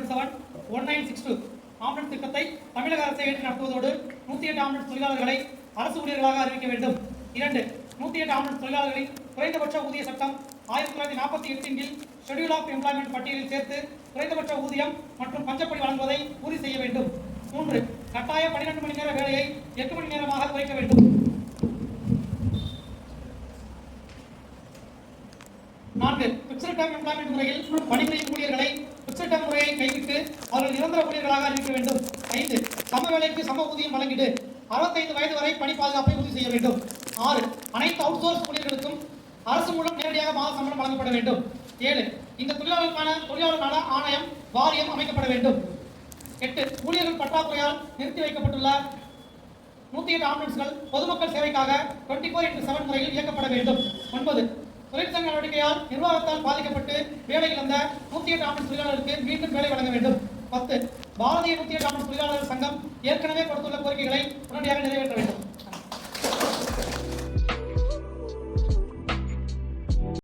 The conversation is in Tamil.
2017-1962 ஆம்புலன்ஸ் திட்டத்தை தமிழக அரசை ஏற்று நடத்துவதோடு 108 ஆம்புலன்ஸ் தொழிலாளர்களை அரசு ஊழியர்களாக அறிவிக்க வேண்டும். 2. 108 ஆம்புலன்ஸ் தொழிலாளர்களின் குறைந்தபட்ச ஊதிய சட்டம் 1948 கீழ் ஷெட்யூல் ஆஃப் எம்ப்ளாய்மெண்ட் பட்டியலில் சேர்த்து குறைந்தபட்ச ஊதியம் மற்றும் பஞ்சப்படி வழங்குவதை உறுதி செய்ய வேண்டும். 3. கட்டாய 12 மணி நேர வேலையை 8 மணி நேரமாக குறைக்க வேண்டும். 4. பிக்ஸ்டு டேர்ம் எம்ப்ளாய்மெண்ட் முறையில் பணிபுரியும் ஊழியர்களை பிக்ஸ்டு டேர்ம் முறையை கைவிட்டு அவர்கள் நிரந்தர ஊழியர்களாக அறிவிக்க வேண்டும். 5. சம வேலைக்கு சம ஊதியம் வழங்கிடு 65 வயது வரை பணி பாதுகாப்பை உறுதி செய்ய வேண்டும். 6. அனைத்து அவுட்சோர்ஸ் ஊழியர்களுக்கும் அரசு மூலம் நேரடியாக மாத சம்பளம் வழங்கப்பட வேண்டும். 7. இந்த தொழிலாளர் நல ஆணையம் வாரியம் அமைக்கப்பட வேண்டும். 8. ஊழியர்கள் பற்றாக்குறையால் நிறுத்தி வைக்கப்பட்டுள்ள 108 ஆம்புலன்ஸ்கள் பொதுமக்கள் சேவைக்காக 24/7 முறையில் இயக்கப்பட வேண்டும். 9. தொழிற்சங்க நடவடிக்கையால் நிர்வாகத்தால் பாதிக்கப்பட்டு வேலை இழந்த 108 ஆம்புலன்ஸ் தொழிலாளருக்கு மீண்டும் வேலை வழங்க வேண்டும். 10. பாரதிய 108 ஆம்புலன்ஸ் தொழிலாளர் சங்கம் ஏற்கனவே கொடுத்துள்ள கோரிக்கைகளை உடனடியாக நிறைவேற்ற வேண்டும்.